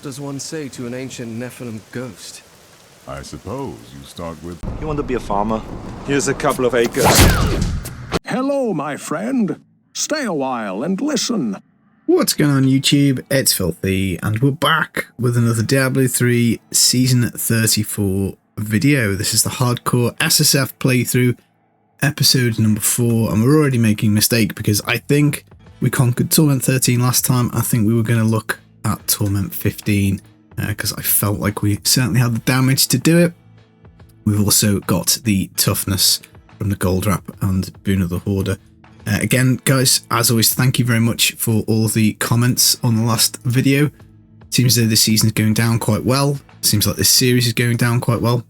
What does one say to an ancient Nephilim ghost? I suppose you start with... You want to be a farmer? Here's a couple of acres. Hello, my friend. Stay a while and listen. What's going on YouTube? It's Filthy, and we're back with another Diablo 3 Season 34 video. This is the Hardcore SSF playthrough, episode number 4, and we're already making a mistake because I think we conquered Torment 13 last time. I think we were going to look at Torment 15 because I felt like we certainly had the damage to do it. We've also got the toughness from the Gold Wrap and Boon of the Hoarder. Again, guys, as always, thank you very much for all the comments on the last video. Seems as though this season is going down quite well. Seems like this series is going down quite well,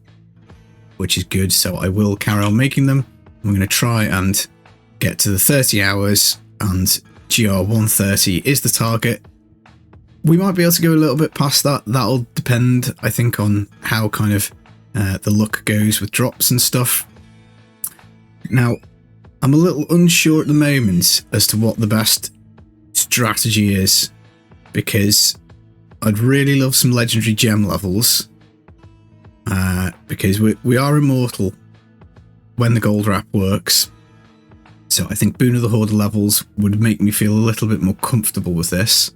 which is good. So I will carry on making them. I'm going to try and get to the 30 hours, and GR 130 is the target. We might be able to go a little bit past that. That'll depend, I think, on how kind of the luck goes with drops and stuff. Now, I'm a little unsure at the moment as to what the best strategy is, because I'd really love some legendary gem levels, because we are immortal when the Gold Wrap works. So I think Boon of the Hoarder levels would make me feel a little bit more comfortable with this,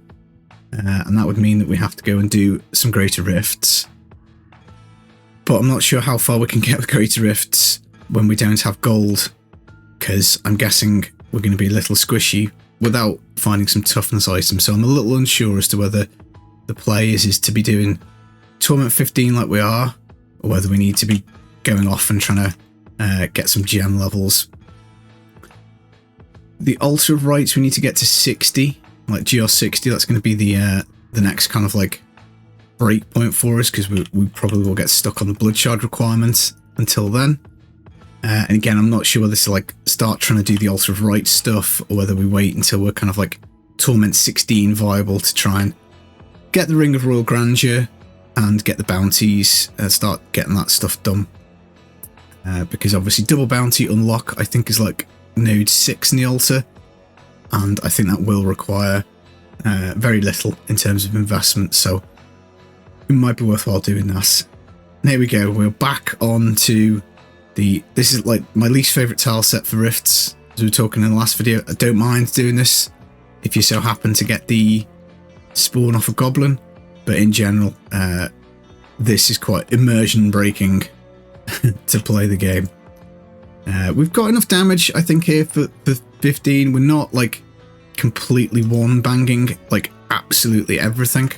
and that would mean that we have to go and do some Greater Rifts. But I'm not sure how far we can get with Greater Rifts when we don't have gold, because I'm guessing we're going to be a little squishy without finding some toughness items. So I'm a little unsure as to whether the play is to be doing Torment 15 like we are, or whether we need to be going off and trying to get some gem levels. The Altar of Rites, we need to get to 60, like GR 60. That's going to be the next kind of like break point for us, because we probably will get stuck on the blood shard requirements until then. And again, I'm not sure whether to like start trying to do the Altar of Rites stuff, or whether we wait until we're kind of like Torment 16 viable to try and get the Ring of Royal Grandeur and get the bounties and start getting that stuff done. Because obviously double bounty unlock, I think, is like node 6 in the altar, and I think that will require very little in terms of investment, so it might be worthwhile doing that. And here we go, we're back on to this is like my least favourite tile set for Rifts, as we were talking in the last video. I don't mind doing this if you so happen to get the spawn off a goblin, but in general, this is quite immersion breaking to play the game. We've got enough damage, I think, here for 15. We're not like completely one banging like absolutely everything,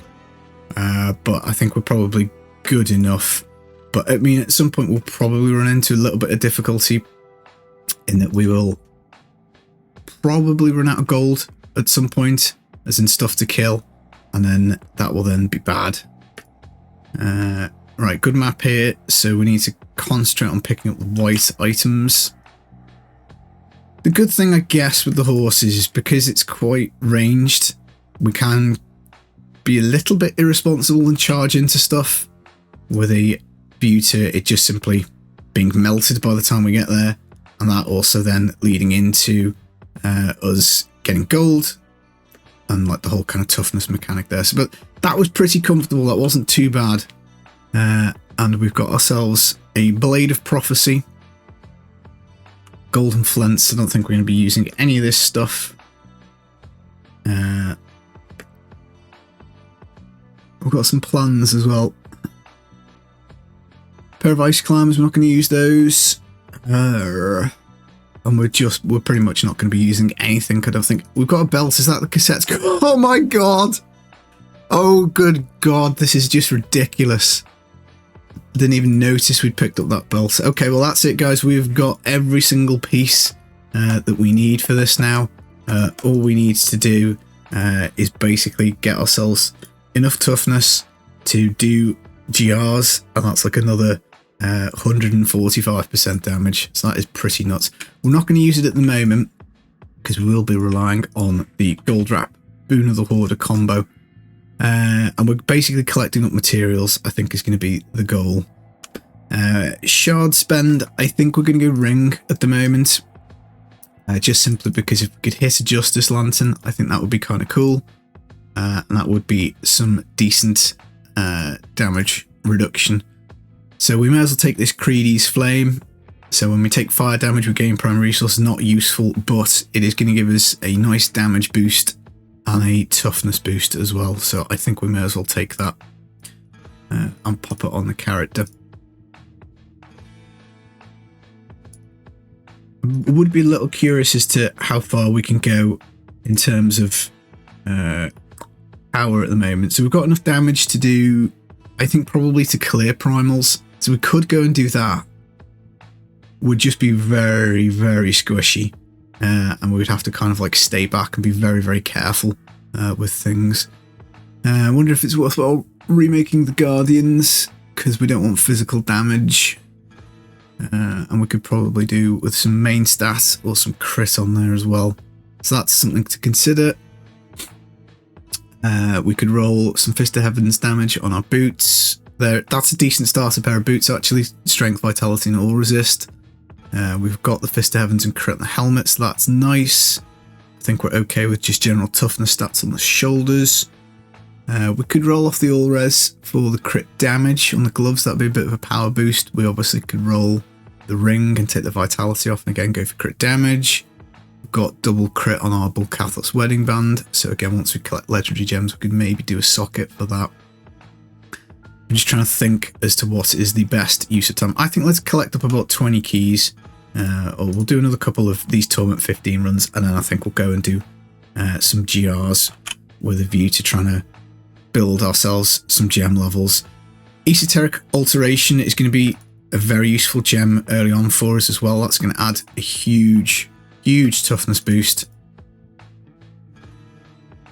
but I think we're probably good enough. But I mean, at some point we'll probably run into a little bit of difficulty in that we will probably run out of gold at some point, as in stuff to kill, and then that will then be bad. Right, good map here, so we need to concentrate on picking up the white items. The good thing, I guess, with the horses is because it's quite ranged, we can be a little bit irresponsible and charge into stuff with a view to it just simply being melted by the time we get there, and that also then leading into us getting gold and like the whole kind of toughness mechanic there. So, but that was pretty comfortable, that wasn't too bad. And we've got ourselves a Blade of Prophecy, Golden Flints. I don't think we're going to be using any of this stuff. We've got some plans as well. Pair of Ice Climbers, we're not going to use those. And we're pretty much not going to be using anything, I don't think. We've got a belt, is that the cassettes? Oh my god! Oh good god, this is just ridiculous. Didn't even notice we'd picked up that belt. Okay, well that's it guys, we've got every single piece that we need for this now. All we need to do is basically get ourselves enough toughness to do GRs, and that's like another 145% damage, so that is pretty nuts. We're not going to use it at the moment because we will be relying on the Gold Wrap Boon of the Hoarder combo, and we're basically collecting up materials, I think, is going to be the goal. Shard spend, I think we're going to go Ring at the moment, just simply because if we could hit a Justice Lantern, I think that would be kind of cool, and that would be some decent damage reduction. So we may as well take this Creedy's Flame. So when we take fire damage, we gain primary resources. Not useful, but it is going to give us a nice damage boost and a toughness boost as well. So I think we may as well take that and pop it on the character. I would be a little curious as to how far we can go in terms of power at the moment. So we've got enough damage to do, I think, probably to clear primals. So we could go and do that. Would just be very, very squishy. And we would have to kind of like stay back and be very, very careful with things. I wonder if it's worthwhile remaking the Guardians, because we don't want physical damage. And we could probably do with some main stats or some crit on there as well. So that's something to consider. We could roll some Fist of Heaven's damage on our boots. That's a decent starter pair of boots actually. Strength, Vitality and All Resist. We've got the Fist of Heavens and crit on the helmet, so that's nice. I think we're okay with just general toughness stats on the shoulders. We could roll off the All Res for the crit damage on the gloves. That'd be a bit of a power boost. We obviously could roll the ring and take the Vitality off and again go for crit damage. We've got double crit on our Bulkathos Wedding Band. So again, once we collect legendary gems, we could maybe do a socket for that. I'm just trying to think as to what is the best use of time. I think let's collect up about 20 keys. Or we'll do another couple of these Torment 15 runs, and then I think we'll go and do some GRs with a view to trying to build ourselves some gem levels. Esoteric Alteration is going to be a very useful gem early on for us as well. That's going to add a huge, huge toughness boost.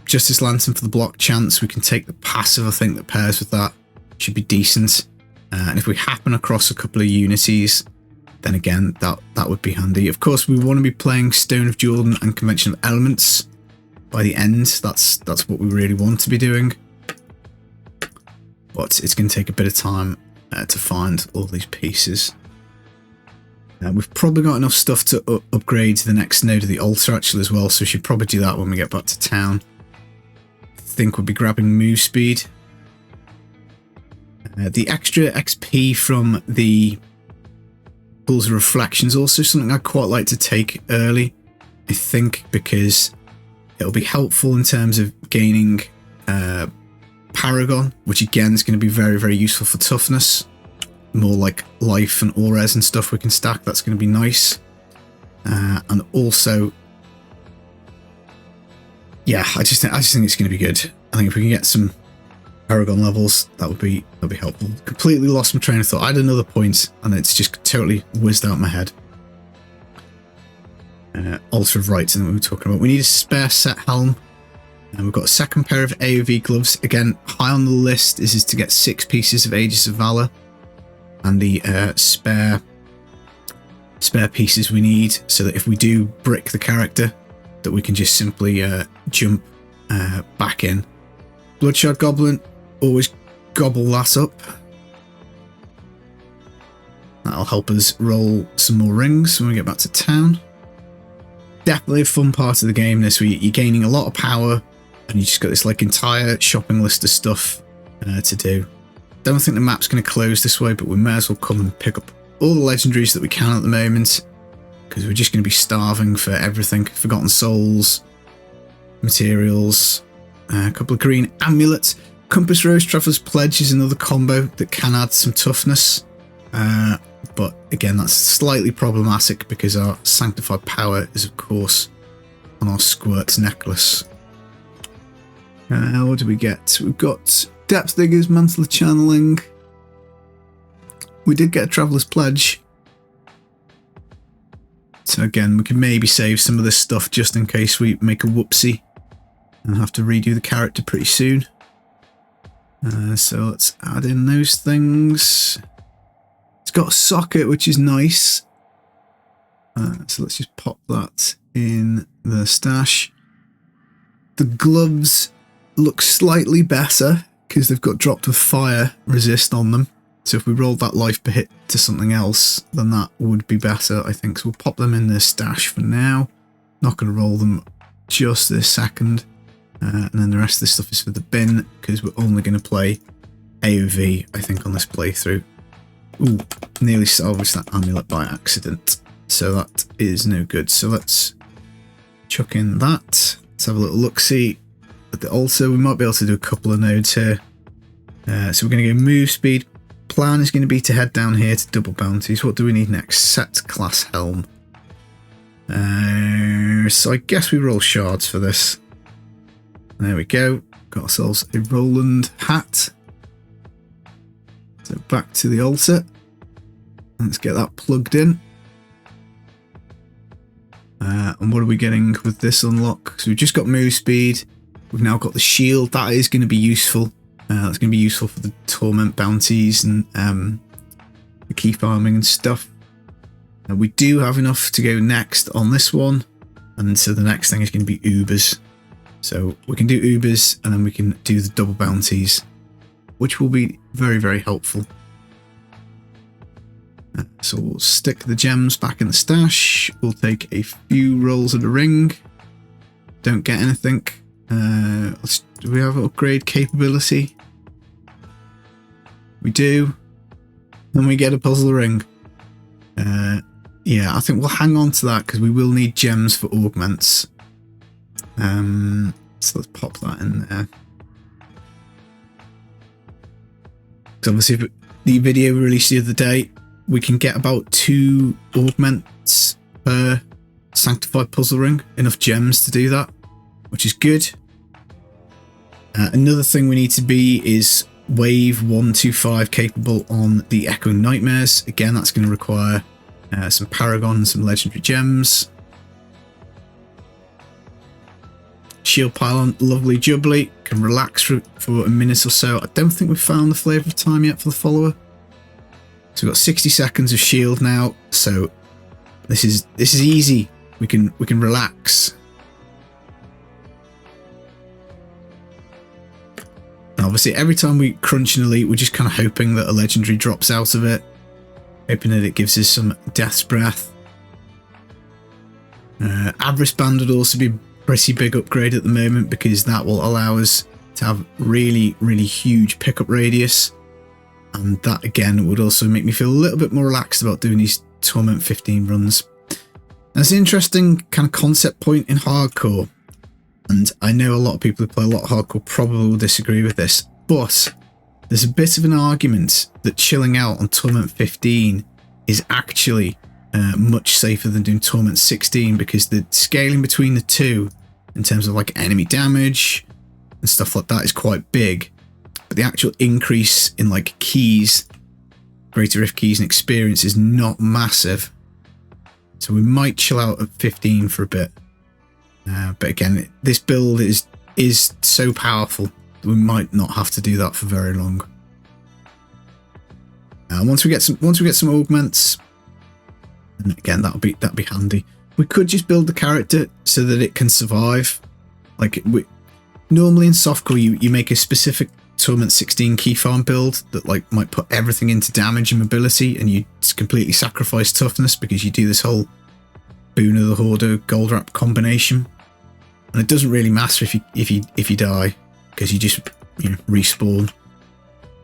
Justice Lantern for the block chance. We can take the passive, I think, that pairs with that. Should be decent. And if we happen across a couple of unities, then again, that would be handy. Of course, we want to be playing Stone of Jordan and Conventional Elements by the end. That's what we really want to be doing. But it's going to take a bit of time to find all these pieces. We've probably got enough stuff to upgrade to the next node of the altar actually as well, so we should probably do that when we get back to town. I think we'll be grabbing move speed. The extra XP from the Pools of Reflection is also something I'd quite like to take early, I think, because it'll be helpful in terms of gaining Paragon, which again is going to be very, very useful for toughness. More like life and Ores and stuff we can stack, that's going to be nice. And also, yeah, I just think it's going to be good. I think if we can get some Paragon levels, that'll be helpful. Completely lost my train of thought. I had another point and it's just totally whizzed out my head. Altar of Rites, and what we were talking about. We need a spare set helm. And we've got a second pair of AoV gloves. Again, high on the list is to get 6 pieces of Aegis of Valor. And the spare pieces we need, so that if we do brick the character, that we can just simply jump back in. Bloodshot Goblin, always gobble that up. That'll help us roll some more rings when we get back to town. Definitely a fun part of the game this week. You're gaining a lot of power, and you just got this like entire shopping list of stuff to do. Don't think the map's going to close this way, but we may as well come and pick up all the legendaries that we can at the moment, because we're just going to be starving for everything. Forgotten Souls, materials, a couple of green amulets. Compass Rose Traveler's Pledge is another combo that can add some toughness, but again, that's slightly problematic because our Sanctified Power is, of course, on our Squirt's necklace. What do we get? We've got Depth Diggers, Mantle of Channeling. We did get a Traveler's Pledge. So again, we can maybe save some of this stuff just in case we make a whoopsie and have to redo the character pretty soon. So let's add in those things. It's got a socket, which is nice. So let's just pop that in the stash. The gloves look slightly better because they've got dropped with fire resist on them. So if we rolled that life per hit to something else, then that would be better, I think. So we'll pop them in the stash for now. Not going to roll them just this second. And then the rest of this stuff is for the bin, because we're only going to play AoV, I think, on this playthrough. Ooh, nearly salvaged that amulet by accident. So that is no good. So let's chuck in that. Let's have a little look-see at the altar. We might be able to do a couple of nodes here. So we're going to go move speed. Plan is going to be to head down here to double bounties. What do we need next? Set class helm. So I guess we roll shards for this. There we go. Got ourselves a Roland hat. So back to the altar. Let's get that plugged in. And what are we getting with this unlock? So we've just got move speed. We've now got the shield. That is going to be useful. That's going to be useful for the Torment bounties and the key farming and stuff. We do have enough to go next on this one. And so the next thing is going to be Ubers. So we can do Ubers and then we can do the double bounties, which will be very, very helpful. So we'll stick the gems back in the stash. We'll take a few rolls of the ring. Don't get anything. Do we have upgrade capability? We do. And we get a puzzle ring. Yeah, I think we'll hang on to that because we will need gems for augments. So let's pop that in there. Because obviously the video we released the other day, we can get about 2 augments per sanctified puzzle ring. Enough gems to do that, which is good. Another thing we need to be is wave 125 capable on the Echoing Nightmares. Again, that's going to require some Paragon and some legendary gems. Shield Pylon, lovely jubbly. Can relax for a minute or so. I don't think we've found the flavour of time yet for the follower. So we've got 60 seconds of shield now. So this is easy. We can relax. And obviously, every time we crunch an elite, we're just kind of hoping that a legendary drops out of it. Hoping that it gives us some Death's Breath. Avarice Band would also be a pretty big upgrade at the moment because that will allow us to have really, really huge pickup radius. And that, again, would also make me feel a little bit more relaxed about doing these Torment 15 runs. That's an interesting kind of concept point in hardcore. And I know a lot of people who play a lot of hardcore probably will disagree with this, but there's a bit of an argument that chilling out on Torment 15 is actually much safer than doing Torment 16 because the scaling between the two in terms of like enemy damage and stuff like that is quite big, but the actual increase in like keys, greater if keys and experience is not massive. So we might chill out at 15 for a bit. But again, this build is so powerful that we might not have to do that for very long. Once we get some augments, and again that'll be handy. We could just build the character so that it can survive. Like normally in softcore, you make a specific Torment 16 key farm build that like might put everything into damage and mobility, and you completely sacrifice toughness because you do this whole Boon of the Hoarder gold wrap combination. And it doesn't really matter if you die because you just respawn.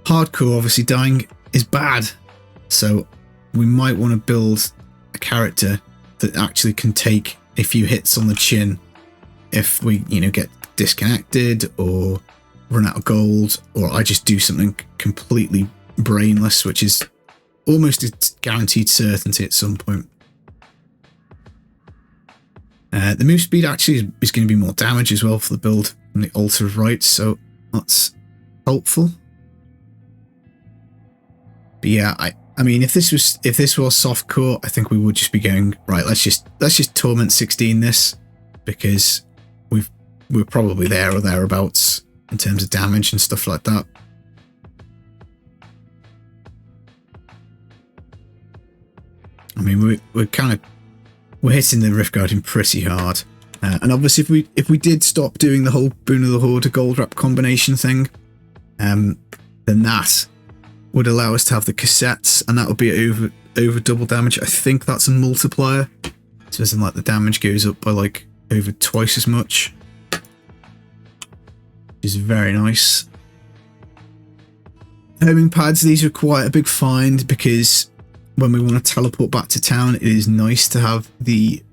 Hardcore, obviously, dying is bad, so we might want to build a character that actually can take a few hits on the chin if we get disconnected or run out of gold, or I just do something completely brainless, which is almost a guaranteed certainty at some point. The move speed actually is going to be more damage as well for the build from the Altar of Rites, so that's helpful. But yeah, I mean, if this was softcore, I think we would just be going right. Let's just Torment 16 this because we're probably there or thereabouts in terms of damage and stuff like that. I mean, we're hitting the Rift Guardian pretty hard. And obviously if we did stop doing the whole Boon of the Hoarder gold wrap combination thing, then that would allow us to have the cassettes, and that would be over double damage. I think that's a multiplier. So as in like the damage goes up by like over twice as much. Which is very nice. Homing pads, these are quite a big find because when we want to teleport back to town, it is nice to have the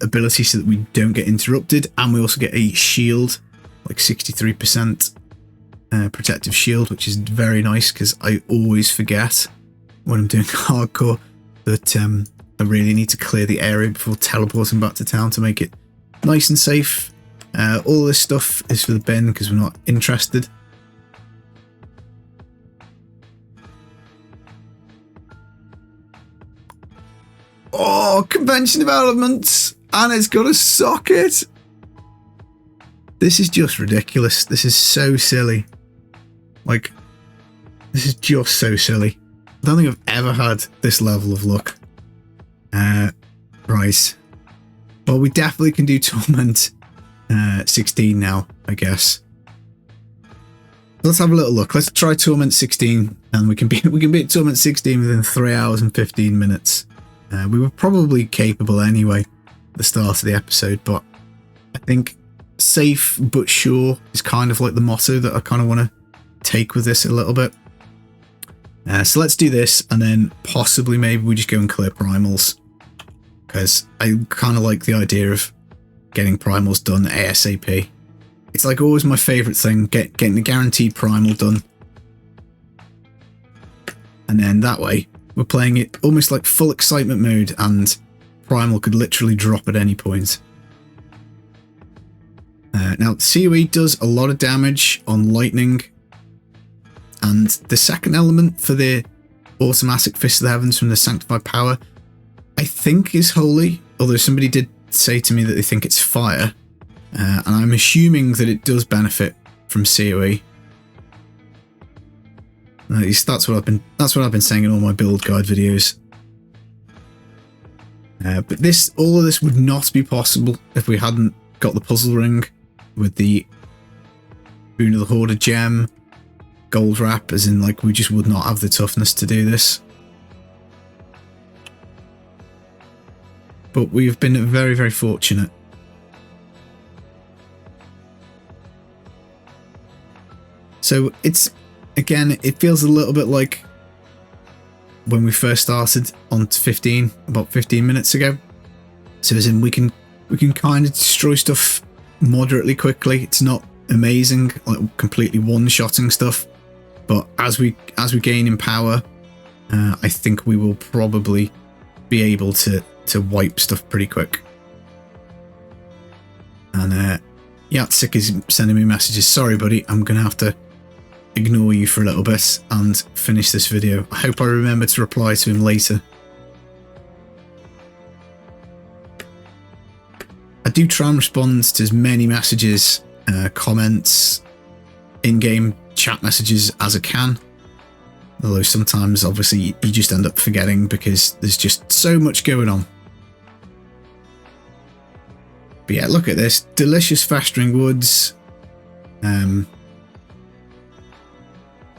ability so that we don't get interrupted, and we also get a shield, like 63% protective shield, which is very nice because I always forget when I'm doing hardcore that I really need to clear the area before teleporting back to town to make it nice and safe. All this stuff is for the bin because we're not interested. Oh, convention development, and it's got a socket. This is just ridiculous. This is so silly. Like, this is just so silly. I don't think I've ever had this level of luck. Right. Well, we definitely can do Torment 16 now, I guess. Let's have a little look. Let's try Torment 16, and we can beat Torment 16 within 3 hours and 15 minutes. We were probably capable anyway at the start of the episode, but I think safe but sure is kind of like the motto that I kind of want to take with this a little bit. So let's do this, and then possibly maybe we just go and clear primals, because I kind of like the idea of getting primals done ASAP. It's like always my favourite thing, getting the guaranteed primal done. And then that way, we're playing it almost like full excitement mode, and primal could literally drop at any point. Now, COE does a lot of damage on lightning, and the second element for the automatic Fist of the Heavens from the Sanctified Power, I think is holy, although somebody did say to me that they think it's fire, and I'm assuming that it does benefit from COE. At least that's what I've been saying in all my build guide videos. But all of this would not be possible if we hadn't got the puzzle ring with the Boon of the Hoarder gem, gold wrap, as in like we just would not have the toughness to do this. But we've been very, very fortunate. So again, it feels a little bit like when we first started on 15, about 15 minutes ago. So as in we can kind of destroy stuff moderately quickly. It's not amazing, like completely one-shotting stuff, but as we gain in power, I think we will probably be able to wipe stuff pretty quick. And Yatsik is sending me messages. Sorry, buddy, I'm gonna have to ignore you for a little bit and finish this video. I hope I remember to reply to him later. I do try and respond to as many messages, comments, in-game chat messages as I can. Although sometimes, obviously, you just end up forgetting because there's just so much going on. But yeah, look at this. Delicious festering woods.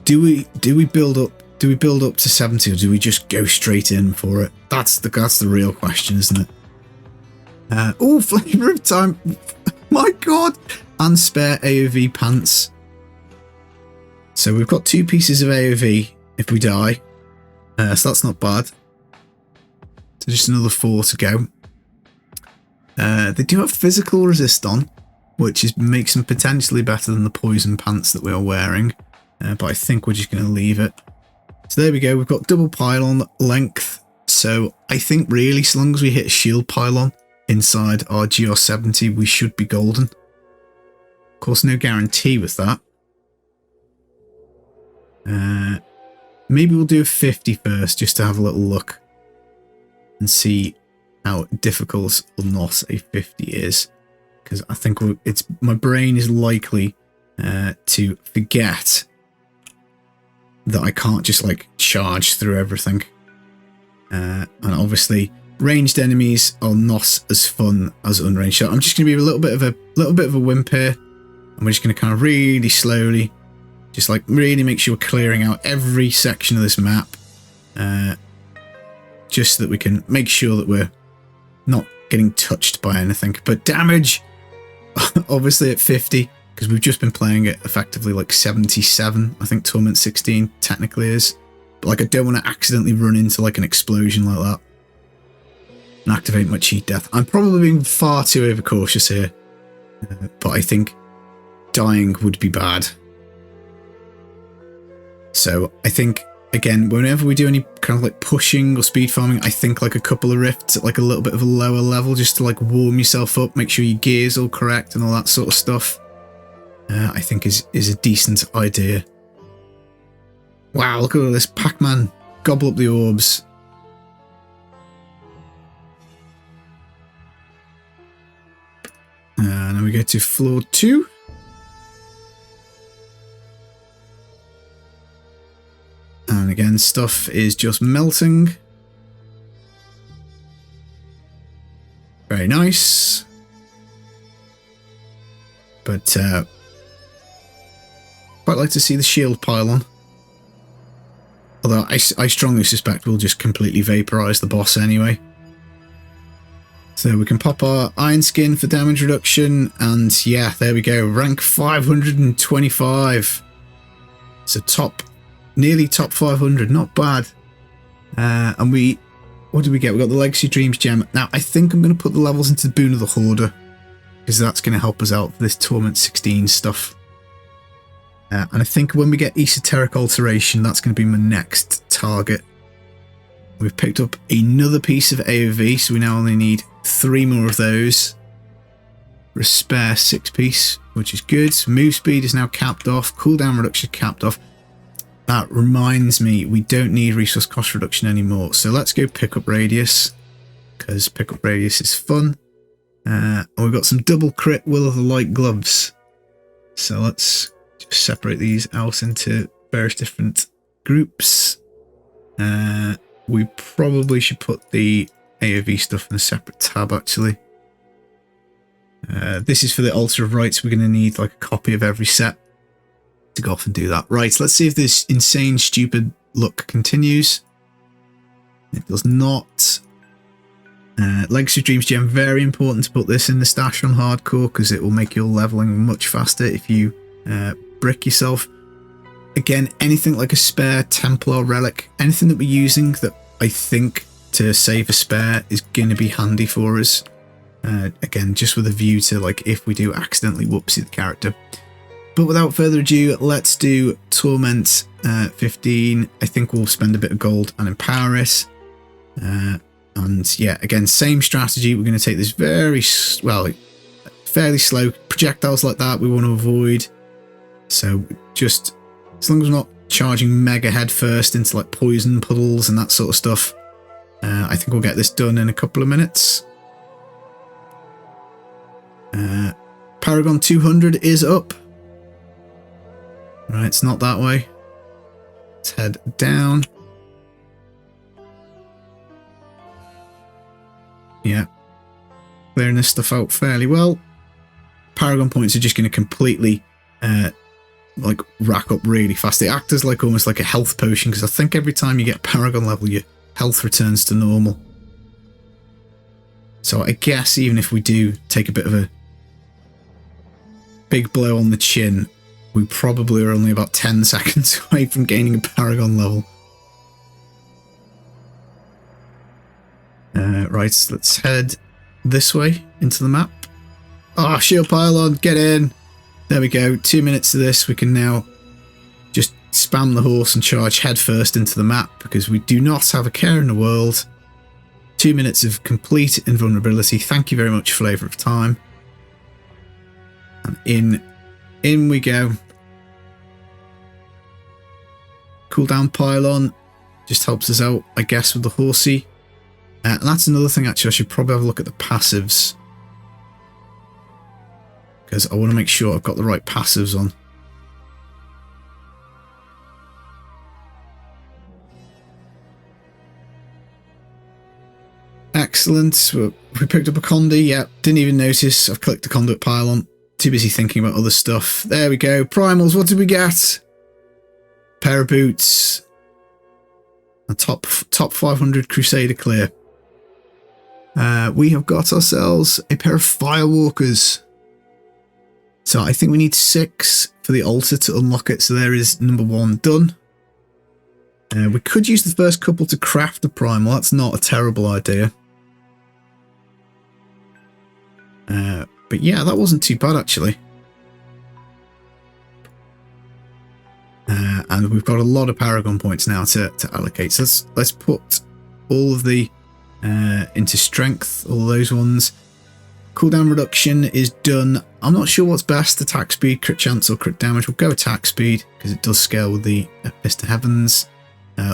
Do we build up to 70, or do we just go straight in for it? That's the real question, isn't it? Oh, flavour of time. My god. And spare AOV pants. So we've got 2 pieces of AOV if we die. So that's not bad. So just another 4 to go. They do have physical resist on, which makes them potentially better than the poison pants that we are wearing. But I think we're just going to leave it. So there we go. We've got double pylon length. So I think really, so long as we hit a shield pylon inside our GR70, we should be golden. Of course, no guarantee with that. Maybe we'll do a 50 first, just to have a little look and see how difficult or not a 50 is. Because I think my brain is likely to forget that I can't just like charge through everything. And obviously ranged enemies are not as fun as unranged. So I'm just going to be a little bit of a wimp here, and we're just going to kind of really slowly, just like really make sure we're clearing out every section of this map, just so that we can make sure that we're not getting touched by anything. But damage, obviously at 50, because we've just been playing it effectively like 77. I think Torment 16 technically is. But like I don't want to accidentally run into like an explosion like that and activate my cheat death. I'm probably being far too overcautious here, but I think dying would be bad. So I think, again, whenever we do any kind of like pushing or speed farming, I think like a couple of rifts at like a little bit of a lower level just to like warm yourself up, make sure your gear's all correct and all that sort of stuff, I think is a decent idea. Wow, look at all this. Pac-Man, gobble up the orbs. Now we go to floor 2. And again, stuff is just melting. Very nice. But quite like to see the shield pylon. Although I strongly suspect we'll just completely vaporize the boss anyway. So we can pop our iron skin for damage reduction. And yeah, there we go. Rank 525. So nearly top 500, not bad. And what did we get? We got the Legacy Dreams gem. Now, I think I'm going to put the levels into the Boon of the Hoarder, because that's going to help us out for this Torment 16 stuff. And I think when we get Esoteric Alteration, that's going to be my next target. We've picked up another piece of AoV, so we now only need 3 more of those. For a spare 6 piece, which is good. Move speed is now capped off. Cooldown reduction capped off. That reminds me, we don't need resource cost reduction anymore. So let's go pick up radius, because pick up radius is fun. And we've got some double crit Will of the Light gloves. So let's just separate these out into various different groups. We probably should put the AoV stuff in a separate tab, actually. This is for the Altar of Rites. We're going to need like a copy of every set to go off and do that. Right, let's see if this insane, stupid look continues. It does not. Legacy Dreams gem, very important to put this in the stash on hardcore, because it will make your leveling much faster if you brick yourself. Again, anything like a spare Templar relic, anything that we're using that I think to save a spare is going to be handy for us. Again, just with a view to like if we do accidentally whoopsie the character. But without further ado, let's do Torment 15. I think we'll spend a bit of gold and empower it. And yeah, again, same strategy. We're going to take this fairly slow. Projectiles like that we want to avoid. So just as long as we're not charging mega head first into like poison puddles and that sort of stuff, I think we'll get this done in a couple of minutes. Paragon 200 is up. Right, it's not that way. Let's head down. Yeah. Clearing this stuff out fairly well. Paragon points are just going to completely like rack up really fast. They act as like almost like a health potion, because I think every time you get Paragon level, your health returns to normal. So I guess even if we do take a bit of a big blow on the chin, we probably are only about 10 seconds away from gaining a Paragon level. Right, let's head this way into the map. Ah, shield pylon, get in. There we go. 2 minutes of this. We can now just spam the horse and charge head first into the map, because we do not have a care in the world. 2 minutes of complete invulnerability. Thank you very much, Flavour of Time. And in we go. Cooldown pylon just helps us out, I guess, with the horsey. And that's another thing, actually, I should probably have a look at the passives, because I want to make sure I've got the right passives on. Excellent. We picked up a Condi. Yeah, didn't even notice. I've clicked the conduit pylon. Too busy thinking about other stuff. There we go. Primals, what did we get? Pair of boots. A top 500 Crusader clear. We have got ourselves a pair of Firewalkers. So I think we need 6 for the altar to unlock it. So there is number 1 done. We could use the first couple to craft the Primal. That's not a terrible idea. But yeah, that wasn't too bad actually. And we've got a lot of Paragon points now to allocate. So let's put all of the into strength, all those ones. Cooldown reduction is done. I'm not sure what's best, attack speed, crit chance or crit damage. We'll go attack speed because it does scale with the Mr. Heavens.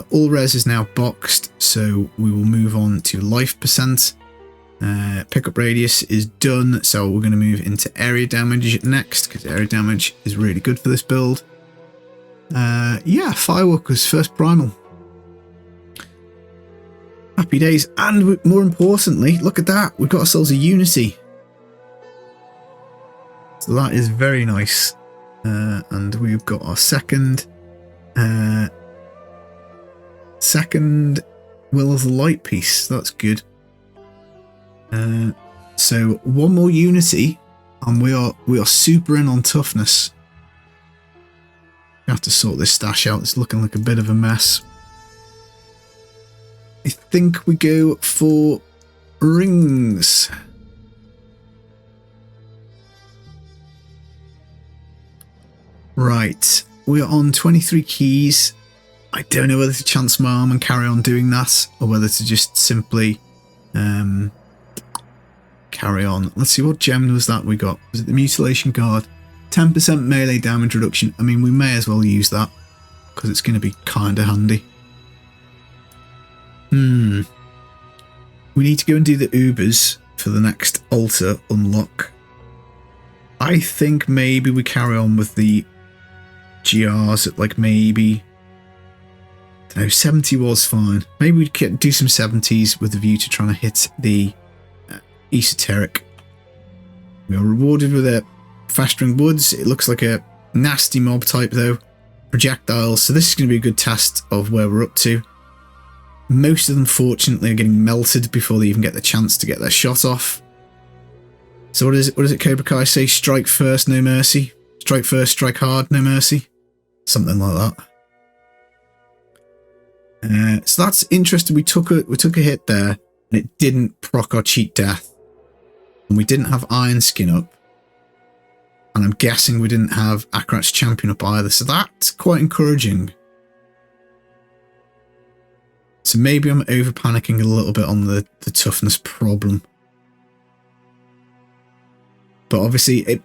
All res is now boxed, so we will move on to life percent. Pickup radius is done, so we're going to move into area damage next because area damage is really good for this build. Yeah, Fireworkers, first Primal. Happy days, and more importantly, look at that, we've got ourselves a Unity. So that is very nice. And we've got our second Will of the Light piece. That's good. So one more Unity, and we are super in on toughness. I have to sort this stash out. It's looking like a bit of a mess. I think we go for rings. Right, we're on 23 keys. I don't know whether to chance my arm and carry on doing that, or whether to just simply carry on. Let's see, what gem was that we got? Was it the Mutilation Guard? 10% melee damage reduction. I mean, we may as well use that, because it's going to be kind of handy. We need to go and do the Ubers for the next altar unlock. I think maybe we carry on with the GRs at like maybe, I don't know, 70 was fine. Maybe we could do some 70s with a view to trying to hit the esoteric. We are rewarded with a Festering Woods. It looks like a nasty mob type though. Projectiles. So this is going to be a good test of where we're up to. Most of them, fortunately, are getting melted before they even get the chance to get their shot off. So what is it? What does it Cobra Kai say? Strike first, no mercy. Strike first, strike hard, no mercy. Something like that. So that's interesting. We took a hit there, and it didn't proc our cheat death, and we didn't have Iron Skin up, and I'm guessing we didn't have Akarat's Champion up either. So that's quite encouraging. So maybe I'm over panicking a little bit on the toughness problem. But obviously,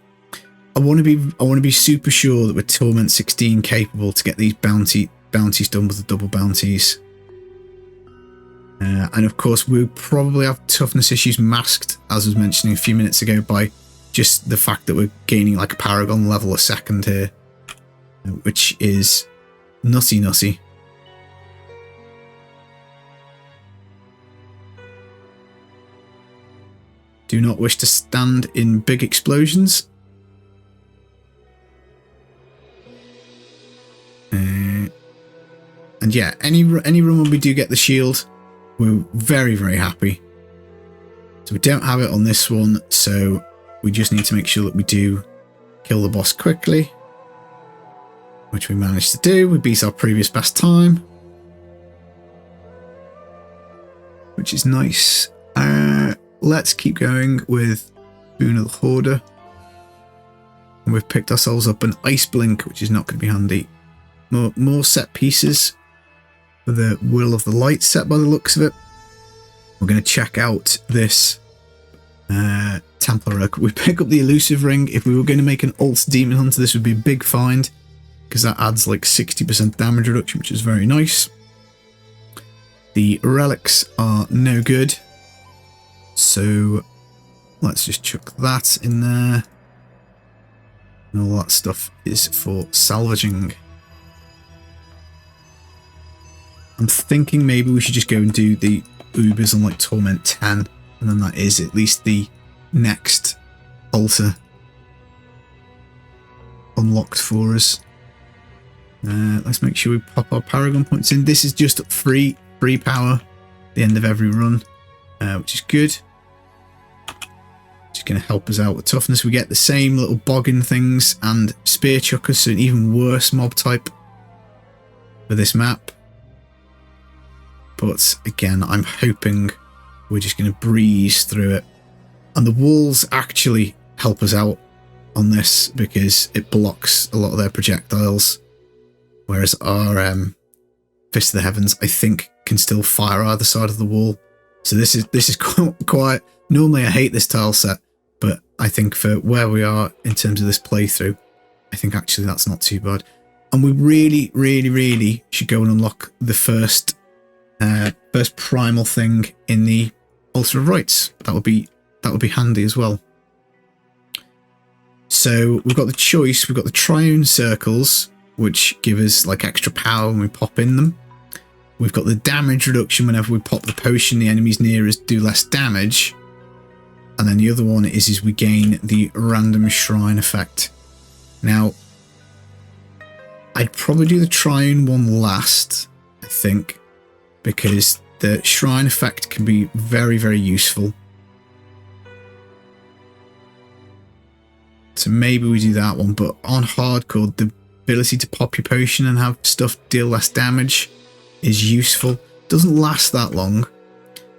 I want to be super sure that we're Torment 16 capable to get these bounties done with the double bounties. And of course, we'll probably have toughness issues masked, as I was mentioning a few minutes ago, by just the fact that we're gaining like a Paragon level a second here, which is nutty. Do not wish to stand in big explosions. And yeah, any run when we do get the shield, we're very, very happy. So we don't have it on this one, so we just need to make sure that we do kill the boss quickly, which we managed to do. We beat our previous best time, which is nice. Let's keep going with Boon of the Hoarder. And we've picked ourselves up an Ice Blink, which is not going to be handy. More set pieces for the Will of the Light set by the looks of it. We're going to check out this Templar Oak. We pick up the Elusive Ring. If we were going to make an Alt Demon Hunter, this would be a big find, because that adds like 60% damage reduction, which is very nice. The relics are no good, so let's just chuck that in there. And all that stuff is for salvaging. I'm thinking maybe we should just go and do the Ubers on like Torment 10, and then that is at least the next altar unlocked for us. Let's make sure we pop our Paragon points in. This is just free power at the end of every run, which is good. is going to help us out with toughness. We get the same little boggin things and spear chuckers, so an even worse mob type for this map. But again, I'm hoping we're just going to breeze through it. And the walls actually help us out on this because it blocks a lot of their projectiles. Whereas our Fist of the Heavens, I think, can still fire either side of the wall. So this is quite... Normally I hate this tile set, but I think for where we are in terms of this playthrough, I think actually that's not too bad. And we really, really, really should go and unlock the first primal thing in the Altar of Rites. That would be handy as well. So we've got the choice. We've got the triune circles, which give us like extra power when we pop in them. We've got the damage reduction whenever we pop the potion. The enemies near us do less damage. And then the other one is we gain the random shrine effect. Now, I'd probably do the triune one last, I think, because the shrine effect can be very, very useful. So maybe we do that one, but on hardcore, the ability to pop your potion and have stuff deal less damage is useful. Doesn't last that long,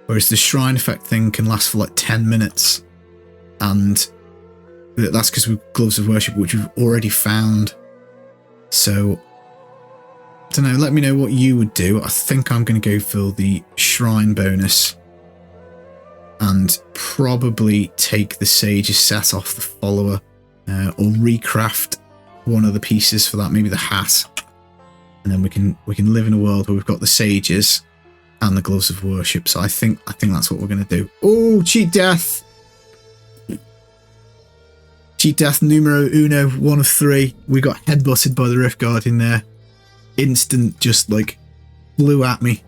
whereas the shrine effect thing can last for like 10 minutes. And that's because we've Gloves of Worship, which we've already found. So, I don't know, let me know what you would do. I think I'm going to go for the shrine bonus. And probably take the Sage's set off the follower. Or recraft one of the pieces for that, maybe the hat. And then we can live in a world where we've got the Sages and the Gloves of Worship. So I think that's what we're going to do. Oh, cheat death! Cheat death numero uno, 1 of 3. We got headbutted by the Rift Guardian there. Instant, just like flew at me.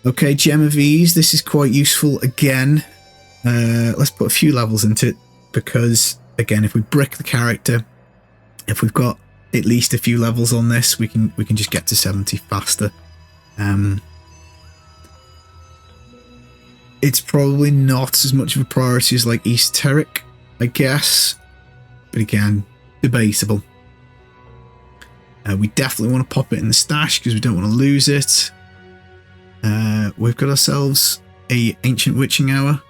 Okay, Gem of Ease. This is quite useful again. Let's put a few levels into it because, again, if we brick the character, if we've got at least a few levels on this, we can just get to 70 faster. It's probably not as much of a priority as like Esoteric, I guess, but again, debatable. We definitely want to pop it in the stash because we don't want to lose it. We've got ourselves a Ancient Witching Hour,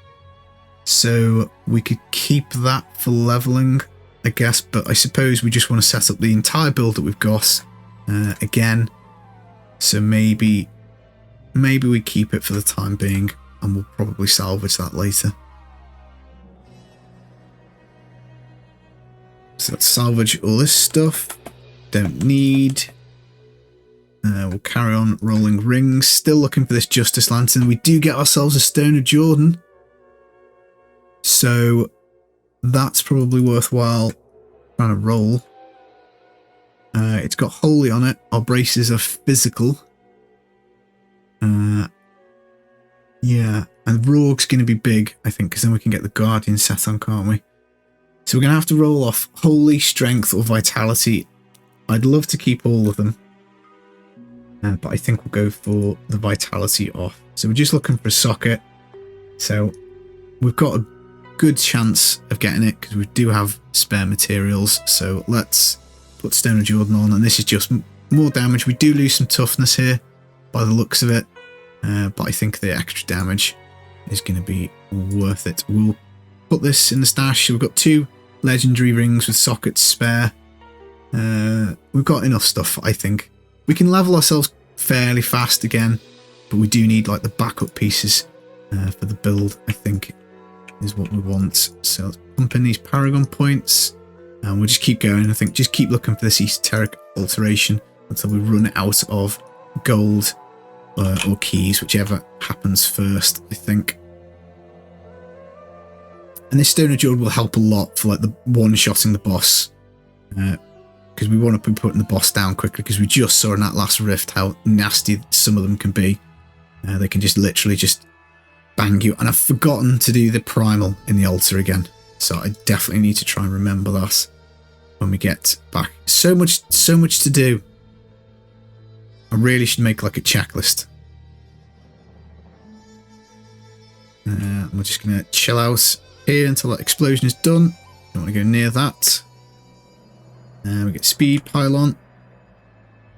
so we could keep that for leveling, I guess, but I suppose we just want to set up the entire build that we've got again. So maybe we keep it for the time being, and we'll probably salvage that later. So let's salvage all this stuff. Don't need. We'll carry on rolling rings. Still looking for this Justice Lantern. We do get ourselves a Stone of Jordan, so that's probably worthwhile trying to roll. It's got Holy on it. Our braces are physical. Yeah, and Rogue's going to be big, I think, because then we can get the Guardian set on, can't we? So we're going to have to roll off Holy, Strength, or Vitality. I'd love to keep all of them, but I think we'll go for the Vitality off. So we're just looking for a socket. So we've got a good chance of getting it because we do have spare materials. So let's put Stone of Jordan on, and this is just more damage. We do lose some toughness here by the looks of it, but I think the extra damage is going to be worth it. We'll put this in the stash. So we've got 2 legendary rings with sockets spare. We've got enough stuff, I think. We can level ourselves fairly fast again, but we do need like the backup pieces for the build, I think, is what we want. So let's pump in these Paragon points, and we'll just keep going. I think just keep looking for this Esoteric alteration until we run out of gold or keys, whichever happens first, I think. And this Stone of Jordan will help a lot for like the one-shotting the boss, because we want to be putting the boss down quickly, because we just saw in that last rift how nasty some of them can be. They can just literally just bang you. And I've forgotten to do the Primal in the altar again, so I definitely need to try and remember that when we get back. So much to do. I really should make like a checklist. We're just going to chill out here until that explosion is done. Don't want to go near that. We get speed pylon.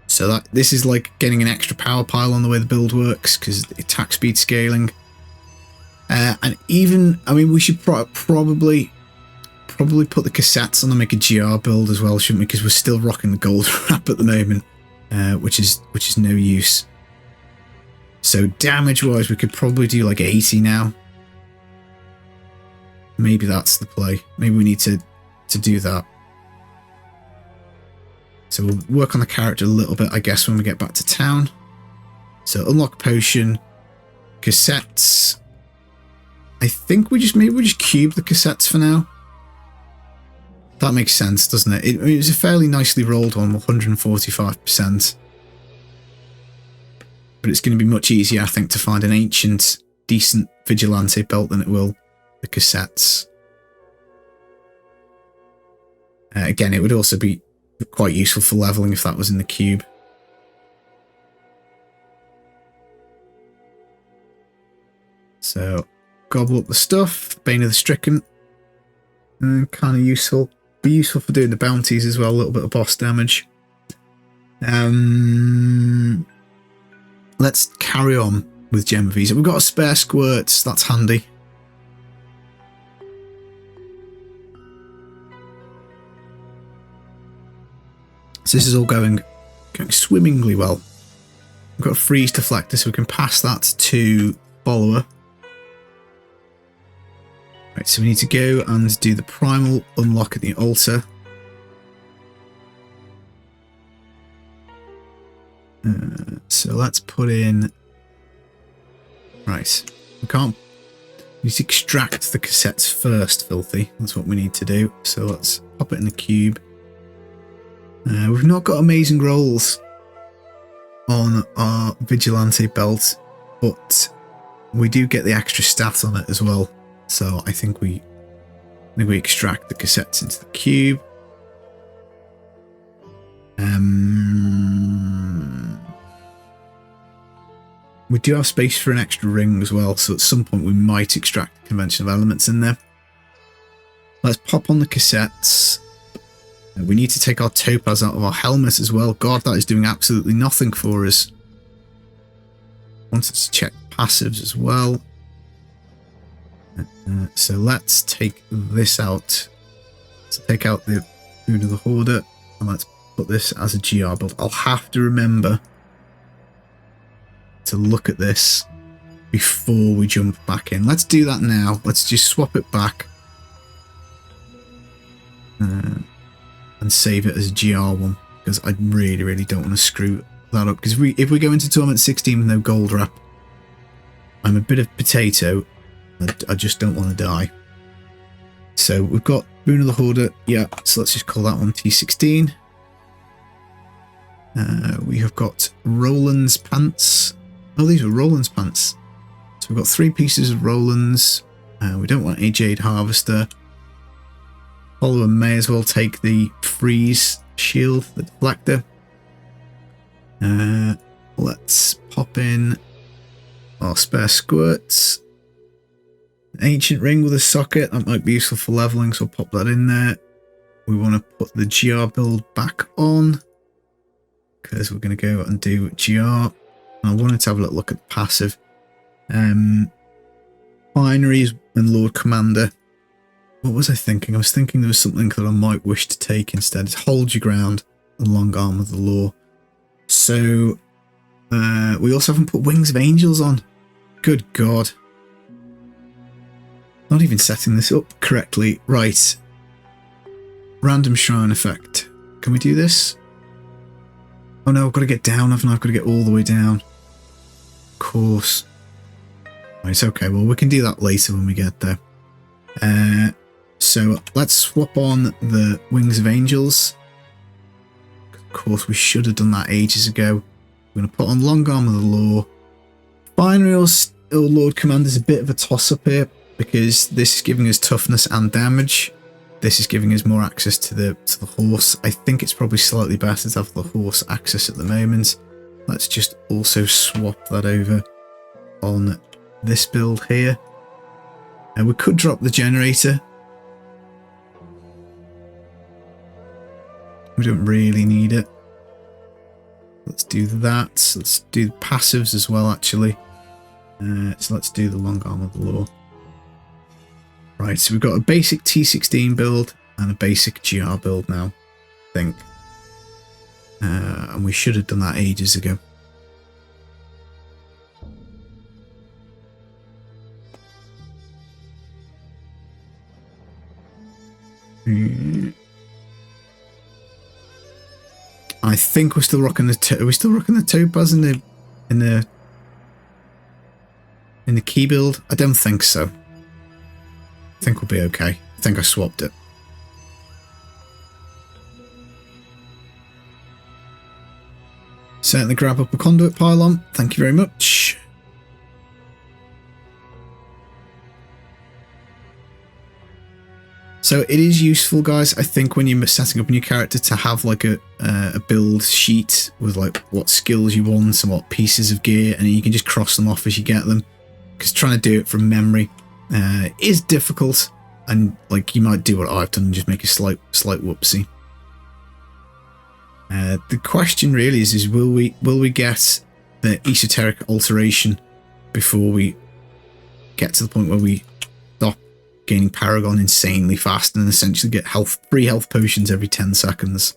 So that this is like getting an extra power pylon the way the build works, because the attack speed scaling. And even, I mean, we should probably put the cassettes on and make a GR build as well, shouldn't we? Because we're still rocking the gold wrap at the moment, which is no use. So damage wise, we could probably do like 80 now. Maybe that's the play. Maybe we need to do that. So we'll work on the character a little bit, I guess, when we get back to town. So unlock potion, cassettes. I think maybe we just cube the cassettes for now. That makes sense, doesn't it? It was a fairly nicely rolled one, 145%. But it's going to be much easier, I think, to find an ancient, decent vigilante belt than it will the cassettes. Again, it would also be quite useful for leveling if that was in the cube. So, gobble up the stuff, Bane of the Stricken. Kind of useful. Be useful for doing the bounties as well, a little bit of boss damage. Let's carry on with Gem of Visa. We've got a spare squirts, that's handy. So this is all going swimmingly well. We've got a freeze deflector, so we can pass that to follower. Right, so we need to go and do the Primal unlock at the altar. So let's put in... Right, we need to extract the cassettes first, Filthy. That's what we need to do. So let's pop it in the cube. We've not got amazing rolls on our Vigilante belt, but we do get the extra stats on it as well. So I think we extract the cassettes into the cube. We do have space for an extra ring as well, so at some point we might extract the convention of elements in there. Let's pop on the cassettes. We need to take our topaz out of our helmet as well. God, that is doing absolutely nothing for us. Want us to check passives as well. So let's take this out. So take out the Boon of the Hoarder, and let's put this as a GR build. I'll have to remember to look at this before we jump back in. Let's do that now. Let's just swap it back and save it as a GR one, because I really don't want to screw that up. Because if we go into Torment 16 with no gold wrap, I'm a bit of potato. I just don't want to die. So we've got Boon of the Hoarder. Yeah, so let's just call that one T16. We have got Roland's pants. Oh, these are Roland's pants. So we've got 3 pieces of Roland's. We don't want a Jade Harvester. Follower may as well take the freeze shield, the deflector. Let's pop in our spare squirts. Ancient ring with a socket, that might be useful for leveling, so I'll pop that in there. We want to put the GR build back on, because we're going to go and do GR. I wanted to have a little look at the passive. Binaries and Lord Commander. What was I thinking? I was thinking there was something that I might wish to take instead. It's Hold Your Ground and Long Arm of the Law. So, we also haven't put Wings of Angels on. Good God. Not even setting this up correctly. Right. Random Shrine effect. Can we do this? Oh no, I've got to get down, haven't I? I've got to get all the way down. Of course. Right, okay, well we can do that later when we get there. So let's swap on the Wings of Angels. Of course, we should have done that ages ago. We're going to put on Long Arm of the Law. Binary or Lord Commander is a bit of a toss-up here, because this is giving us toughness and damage. This is giving us more access to the horse. I think it's probably slightly better to have the horse access at the moment. Let's just also swap that over on this build here. We could drop the generator. We don't really need it. Let's do that. Let's do the passives as well, actually. So let's do the long arm of the law. Right, so we've got a basic T16 build and a basic GR build now, I think. And we should have done that ages ago. I think we're still rocking the. Are we still rocking the topaz in the key build? I don't think so. I think we'll be okay. I think I swapped it. Certainly grab up a conduit pylon. Thank you very much. So it is useful, guys, I think, when you're setting up a new character to have like a build sheet with like what skills you want and what pieces of gear, and you can just cross them off as you get them. Because trying to do it from memory is difficult, and like you might do what I've done and just make a slight whoopsie. The question really is will we get the esoteric alteration before we get to the point where we stop gaining Paragon insanely fast and essentially get free health potions every 10 seconds?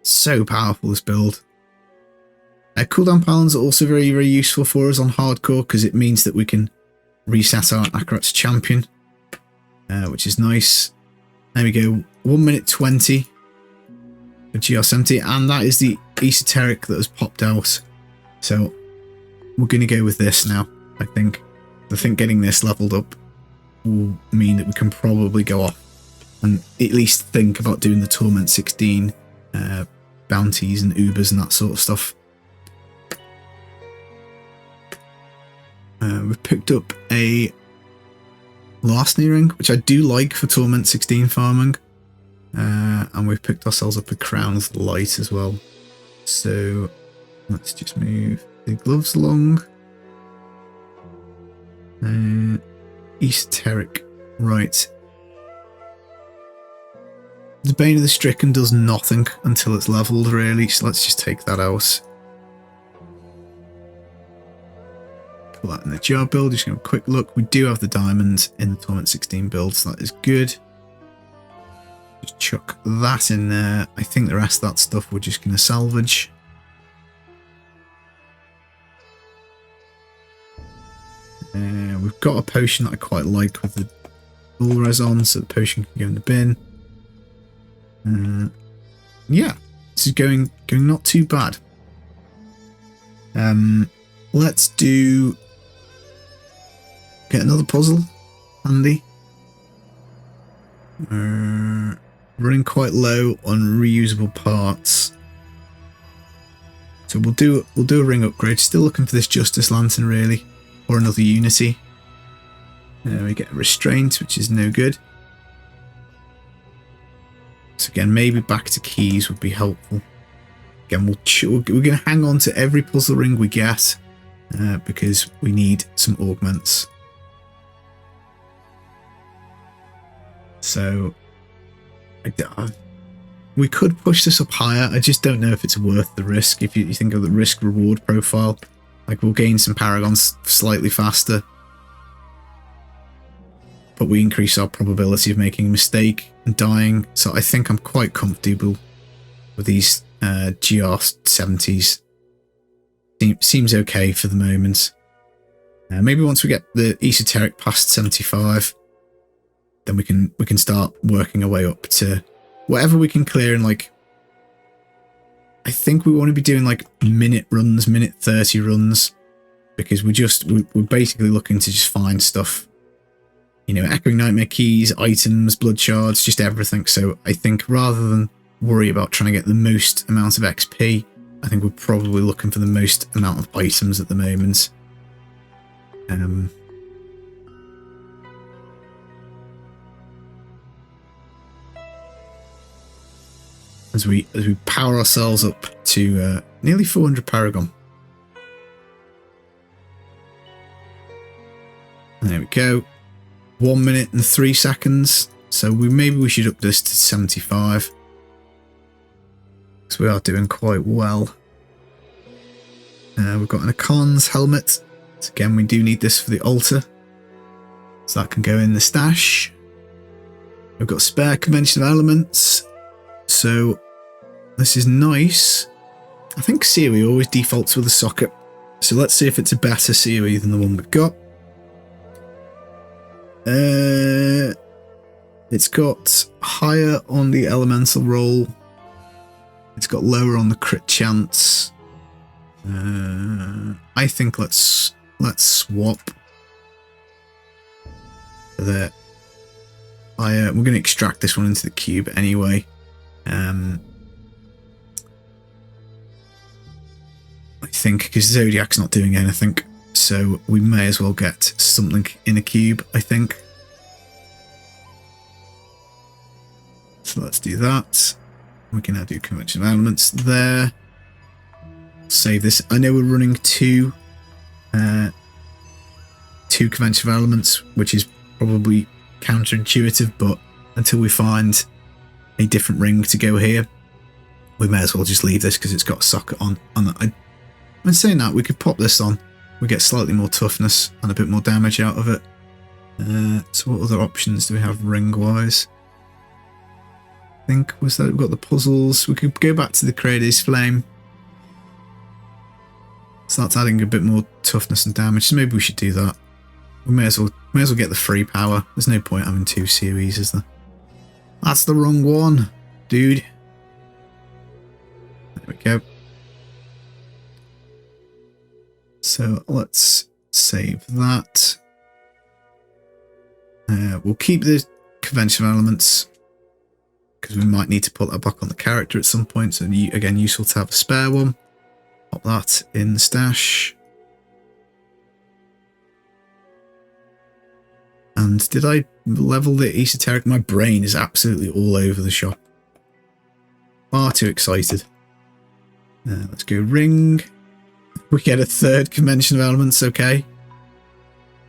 So powerful, this build. Cooldown pylons are also very, very useful for us on hardcore because it means that we can reset our Akarat's champion, which is nice. There we go, 1 minute 20 for GR70, and that is the esoteric that has popped out. So we're going to go with this now, I think. I think getting this leveled up will mean that we can probably go off and at least think about doing the Torment 16 bounties and Ubers and that sort of stuff. We've picked up a Larceny ring, which I do like for Torment 16 farming. And we've picked ourselves up a Crown of the Light as well. So let's just move the gloves along. Esoteric. Right. The Bane of the Stricken does nothing until it's leveled, really, so let's just take that out. Put that in the jar build, just going to have a quick look. We do have the diamonds in the Torment 16 build, so that is good. Just chuck that in there. I think the rest of that stuff we're just going to salvage. We've got a potion that I quite like with the full res on, so the potion can go in the bin. Yeah, this is going not too bad. Let's get another puzzle handy. Running quite low on reusable parts, so we'll do a ring upgrade. Still looking for this Justice Lantern, really, or another Unity. We get a Restraint, which is no good. So again, maybe back to keys would be helpful. Again, we're going to hang on to every puzzle ring we get because we need some augments. So we could push this up higher. I just don't know if it's worth the risk. If you think of the risk reward profile, like we'll gain some paragons slightly faster, but we increase our probability of making a mistake and dying. So I think I'm quite comfortable with these GR70s. Seems okay for the moment. Maybe once we get the esoteric past 75, then we can start working our way up to whatever we can clear in, like, I think we want to be doing like minute runs, minute 30 runs, because we're basically looking to just find stuff. You know, Echoing Nightmare keys, items, blood shards, just everything. So I think rather than worry about trying to get the most amount of XP, I think we're probably looking for the most amount of items at the moment. as we power ourselves up to nearly 400 Paragon. There we go. 1 minute and 3 seconds. So maybe we should up this to 75. Because we are doing quite well. We've got an Akon's helmet. So again, we do need this for the altar. So that can go in the stash. We've got spare convention of elements. So this is nice. I think Siri always defaults with a socket. So let's see if it's a better Siri than the one we've got. It's got higher on the elemental roll. It's got lower on the crit chance. I think let's swap. There. We're going to extract this one into the cube anyway. I think because Zodiac's not doing anything, so we may as well get something in a cube, I think. So let's do that. We can now do convention of elements there. Save this. I know we're running two convention of elements, which is probably counterintuitive, but until we find a different ring to go here, we may as well just leave this because it's got a socket on that. When saying that, we could pop this on. We get slightly more toughness and a bit more damage out of it. So what other options do we have ring-wise? I think was that we've got the puzzles. We could go back to the Creator's Flame. So that's adding a bit more toughness and damage. So maybe we should do that. We may as well get the free power. There's no point having two series, is there? That's the wrong one, dude. There we go. So let's save that. We'll keep the conventional elements because we might need to put that back on the character at some point. So again, useful to have a spare one. Pop that in the stash. And did I level the esoteric? My brain is absolutely all over the shop. Far too excited. Let's go ring. We get a third convention of elements, okay.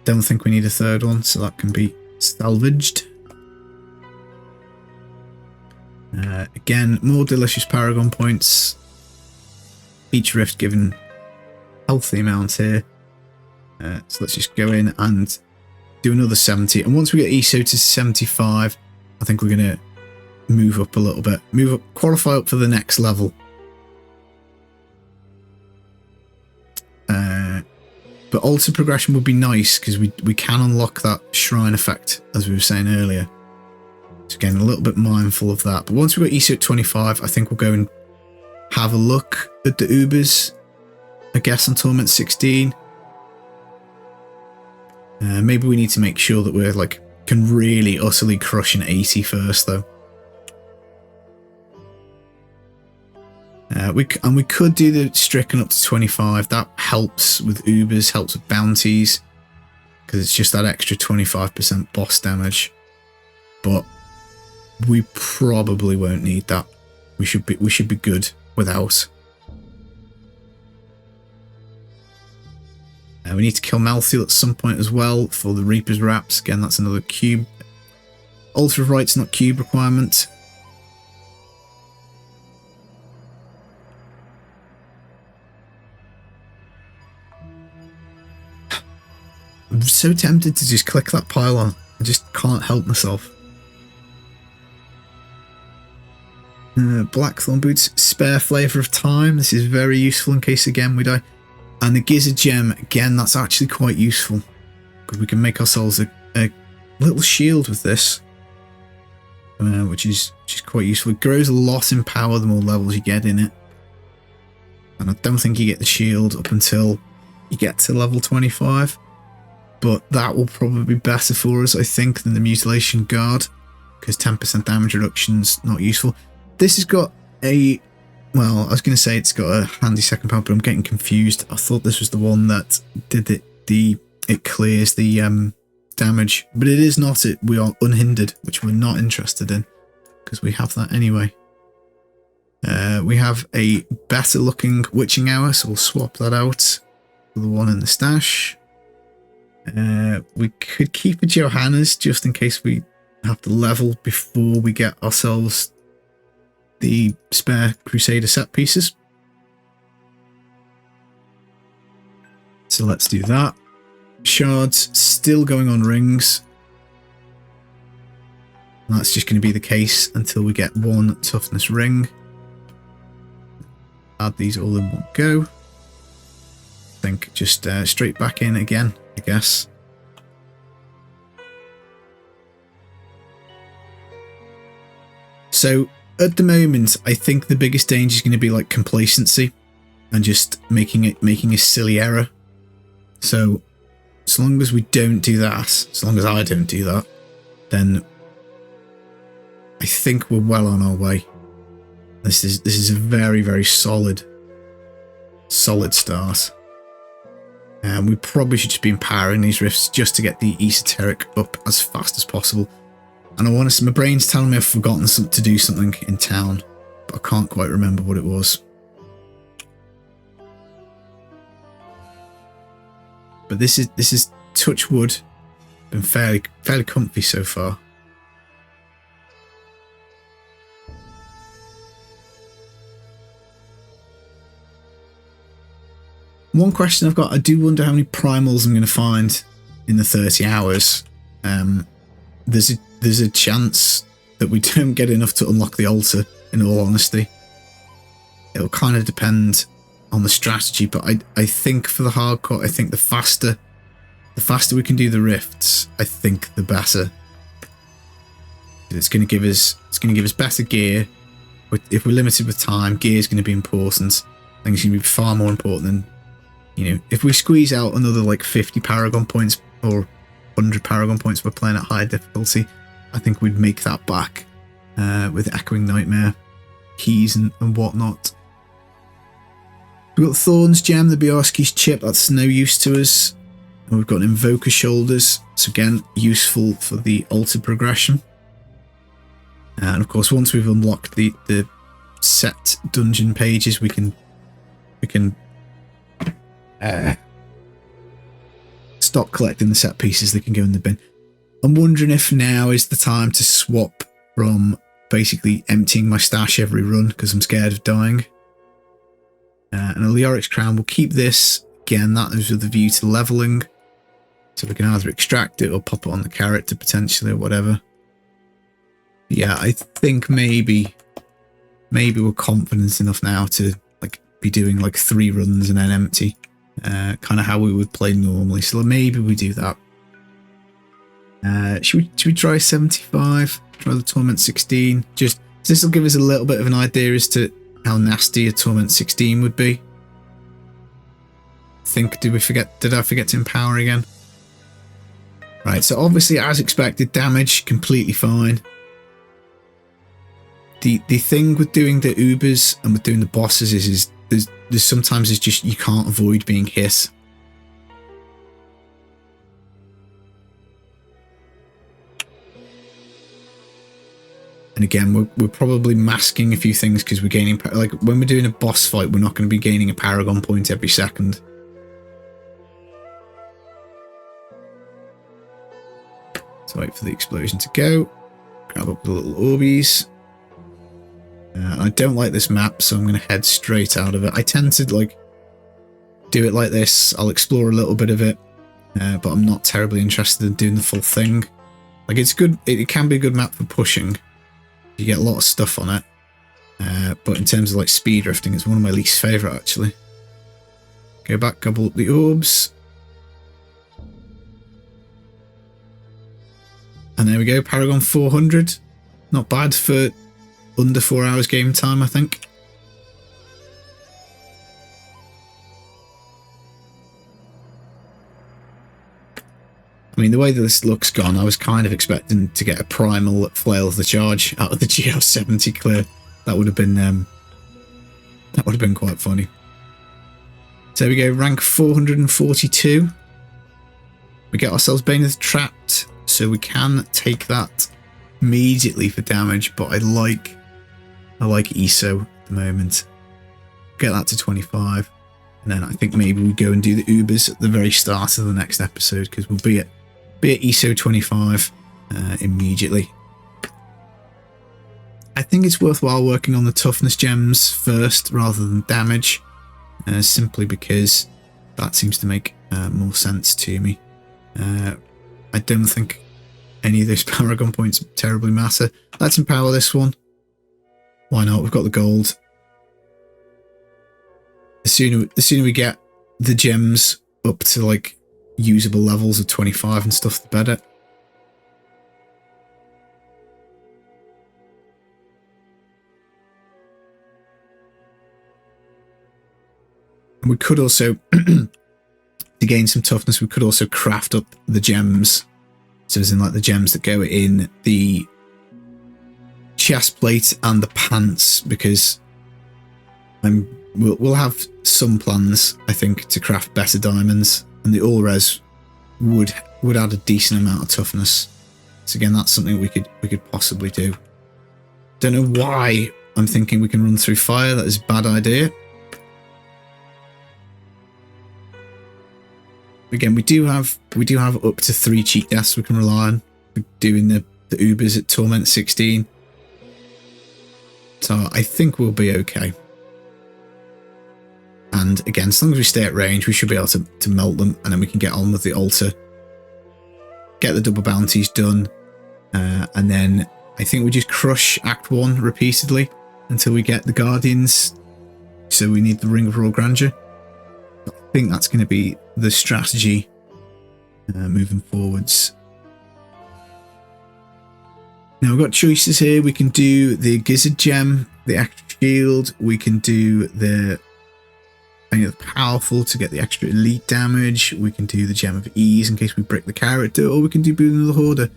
Don't think we need a third one, so that can be salvaged. Again, more delicious Paragon points. Each rift given healthy amount here. So let's just go in and do another 70. And once we get ESO to 75, I think we're going to move up a little bit. Move up, qualify up for the next level. But altar progression would be nice because we can unlock that shrine effect, as we were saying earlier. So again, a little bit mindful of that. But once we've got ESO at 25, I think we'll go and have a look at the Ubers, I guess, on Torment 16. Maybe we need to make sure that we're like can really utterly crush an 80 first, though. We could do the stricken up to 25. That helps with Ubers, helps with bounties, because it's just that extra 25% boss damage. But we probably won't need that. We should be good without. We need to kill Malthiel at some point as well for the Reaper's Wraps. Again, that's another cube. Altar of Rites, not cube requirement. I'm so tempted to just click that pylon. I just can't help myself. Blackthorn Boots, spare flavour of time. This is very useful in case again we die. And the Gizzard Gem, again, that's actually quite useful. Because we can make ourselves a little shield with this. Which is quite useful. It grows a lot in power the more levels you get in it. And I don't think you get the shield up until you get to level 25. But that will probably be better for us, I think, than the Mutilation Guard. Because 10% damage reduction's not useful. This has got a... Well, I was going to say it's got a handy second power, but I'm getting confused. I thought this was the one that did it clears the damage. But it is not. We are unhindered, which we're not interested in. Because we have that anyway. We have a better looking witching hour, so we'll swap that out for the one in the stash. We could keep a Johanna's just in case we have to level before we get ourselves the spare Crusader set pieces. So let's do that. Shards still going on rings. And that's just going to be the case until we get one toughness ring. Add these all in one go. I think just straight back in again, I guess. So at the moment, I think the biggest danger is going to be like complacency and just making a silly error. So as long as we don't do that, as long as I don't do that, then I think we're well on our way. This is a very, very solid start. And we probably should just be empowering these rifts just to get the esoteric up as fast as possible. And I want to, my brain's telling me I've forgotten to do something in town, but I can't quite remember what it was. But this is touch wood, been fairly comfy so far. One question I've got, I do wonder how many primals I'm going to find in the 30 hours. There's a chance that we don't get enough to unlock the altar, in all honesty. It'll kind of depend on the strategy, but I think for the hardcore, I think the faster we can do the rifts, I think the better. It's going to give us better gear. If we're limited with time, gear is going to be important. I think it's going to be far more important than, you know, if we squeeze out another like 50 Paragon points or 100 Paragon points we're playing at higher difficulty, I think we'd make that back with Echoing Nightmare, keys and whatnot. We've got Thorn's Gem, the Biarski's Chip, that's no use to us. And we've got Invoker Shoulders, so again, useful for the altar progression. And of course, once we've unlocked the set dungeon pages, we can stop collecting the set pieces. They can go in the bin. I'm wondering if now is the time to swap from basically emptying my stash every run because I'm scared of dying. And a Leoric's Crown, we'll keep this. Again, that is with a view to leveling. So we can either extract it or pop it on the character potentially or whatever. Yeah, I think maybe we're confident enough now to like be doing like 3 runs and then empty. Kind of how we would play normally. So maybe we do that. Should we try 75? Try the Torment 16? Just this will give us a little bit of an idea as to how nasty a Torment 16 would be. Did I forget to empower again? Right, so obviously as expected, damage completely fine. The thing with doing the Ubers and with doing the bosses is there's sometimes it's just you can't avoid being hit. And again, we're probably masking a few things because we're gaining, like when we're doing a boss fight, we're not going to be gaining a Paragon point every second. So wait for the explosion to go. Grab up the little Orbeez. I don't like this map, so I'm going to head straight out of it. I tend to like do it like this. I'll explore a little bit of it, but I'm not terribly interested in doing the full thing. Like it's good. It can be a good map for pushing. You get a lot of stuff on it, but in terms of like speed drifting, it's one of my least favourite actually. Go back, gobble up the orbs. And there we go, Paragon 400. Not bad for under 4 hours game time, I think. I mean, the way that this looks gone, I was kind of expecting to get a Primal that flails the charge out of the GL70 clear. That would have been quite funny. So there we go, rank 442. We get ourselves Baneth trapped, so we can take that immediately for damage, but I like ESO the moment. Get that to 25. And then I think maybe we go and do the Ubers at the very start of the next episode, because we'll be at ISO 25 immediately. I think it's worthwhile working on the toughness gems first rather than damage, simply because that seems to make more sense to me. I don't think any of those Paragon points terribly matter. Let's empower this one. Why not? We've got the gold. The sooner we get the gems up to like usable levels of 25 and stuff, the better. And we could also, to gain some toughness, we could also craft up the gems. So as in like the gems that go in the chest plate and the pants, because we'll have some plans, I think, to craft better diamonds, and the all res would add a decent amount of toughness. So again, that's something we could possibly do. Don't know why I'm thinking we can run through fire. That is a bad idea. Again, we do have up to 3 cheat deaths we can rely on. We're doing the Ubers at Torment 16. So I think we'll be okay. And again, as long as we stay at range, we should be able to melt them, and then we can get on with the altar. Get the double bounties done. And then I think we just crush Act 1 repeatedly until we get the Guardians. So we need the Ring of Royal Grandeur. I think that's going to be the strategy moving forwards. Now we've got choices here. We can do the Gizzard Gem, the extra shield. We can do the Powerful to get the extra elite damage. We can do the Gem of Ease in case we break the character, or we can do Boon of the Hoarder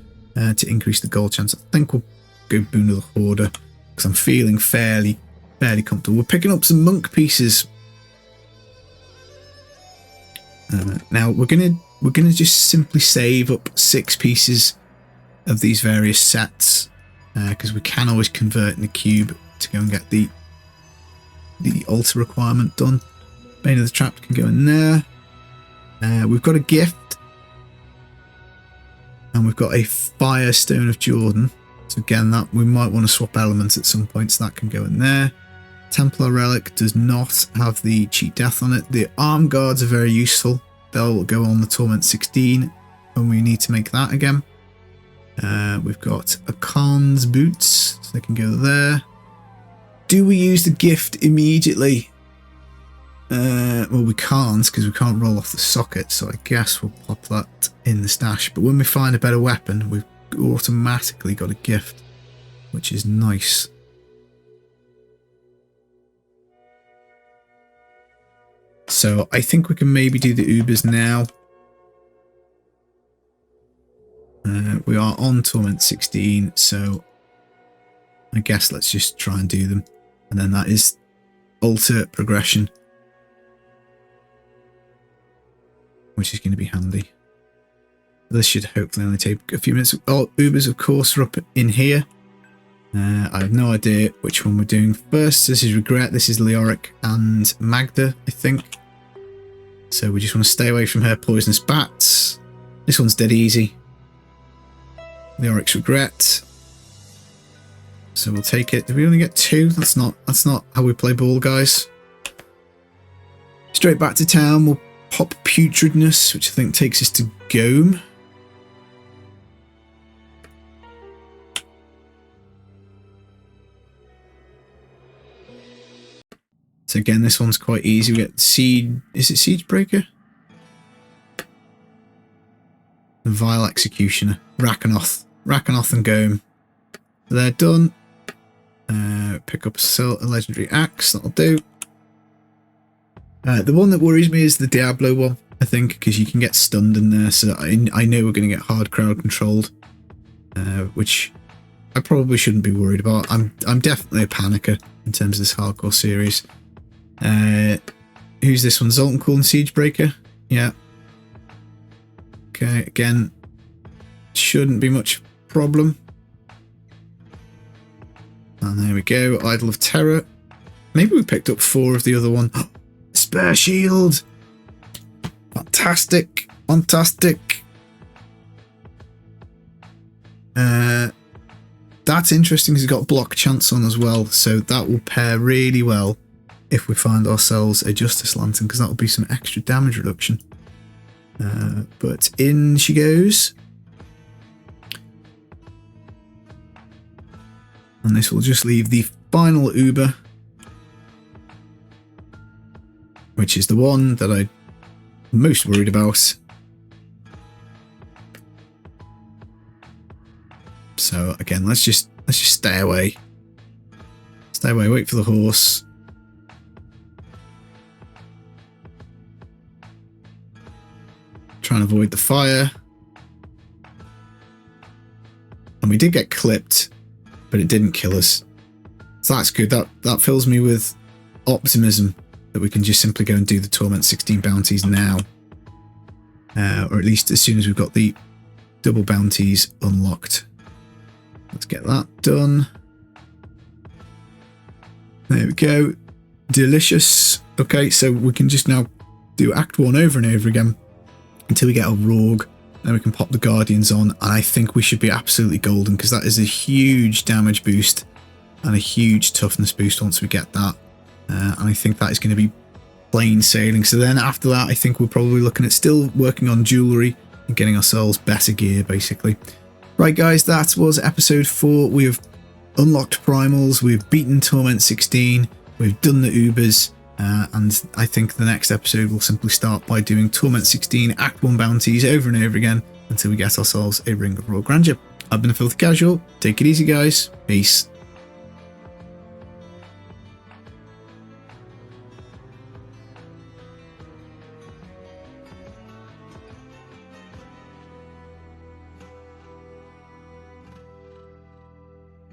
to increase the gold chance. I think we'll go Boon of the Hoarder because I'm feeling fairly comfortable. We're picking up some monk pieces. Now we're gonna just simply save up 6 pieces of these various sets because we can always convert in the cube to go and get the altar requirement done. Bane of the Trapped can go in there. We've got a gift, and we've got a Firestone of Jordan. So again, that we might want to swap elements at some point, so that can go in there. Templar Relic does not have the cheat death on it. The arm guards are very useful. They'll go on the Torment 16 when we need to make that again. We've got a Khan's boots, so they can go there. Do we use the gift immediately? Well, we can't because we can't roll off the socket, so I guess we'll pop that in the stash. But when we find a better weapon, we've automatically got a gift, which is nice. So I think we can maybe do the Ubers now. We are on Torment 16, so I guess let's just try and do them. And then that is altar progression, which is going to be handy. This should hopefully only take a few minutes. Oh, Ubers, of course, are up in here. I have no idea which one we're doing first. This is Regret, this is Leoric, and Magda, I think. So we just want to stay away from her poisonous bats. This one's dead easy. Leoric's Regret. So we'll take it. Did we only get 2? That's not how we play ball, guys. Straight back to town. We'll pop Putridness, which I think takes us to Gome. So again, this one's quite easy. We get Siege. Is it Siegebreaker? Vile Executioner. Rakanoth and Gome. They're done. Pick up a legendary axe. That'll do. The one that worries me is the Diablo one, I think, because you can get stunned in there. So I know we're going to get hard crowd controlled, which I probably shouldn't be worried about. I'm definitely a panicker in terms of this hardcore series. Who's this one? Zoltancool and Siegebreaker? Yeah. Okay, again, shouldn't be much problem. And there we go, Idol of Terror. Maybe we picked up 4 of the other one. Spare shield! Fantastic! Fantastic! That's interesting because it's got block chance on as well, so that will pair really well if we find ourselves a Justice Lantern, because that will be some extra damage reduction. But in she goes. And this will just leave the final Uber, which is the one that I'm most worried about. So again, let's just stay away. Stay away, wait for the horse. Try and avoid the fire. And we did get clipped, but it didn't kill us. So that's good. That fills me with optimism that we can just simply go and do the Torment 16 bounties now. Or at least as soon as we've got the double bounties unlocked. Let's get that done. There we go. Delicious. Okay, so we can just now do Act 1 over and over again until we get a Rogue. Then we can pop the Guardians on, and I think we should be absolutely golden, because that is a huge damage boost and a huge toughness boost once we get that. And I think that is going to be plain sailing. So then after that, I think we're probably looking at still working on jewellery and getting ourselves better gear, basically. Right, guys, that was episode 4. We have unlocked Primals, we've beaten Torment 16, we've done the Ubers, and I think the next episode will simply start by doing Torment 16 Act 1 bounties over and over again until we get ourselves a Ring of Royal Grandeur. I've been a Filthy Casual. Take it easy, guys. Peace.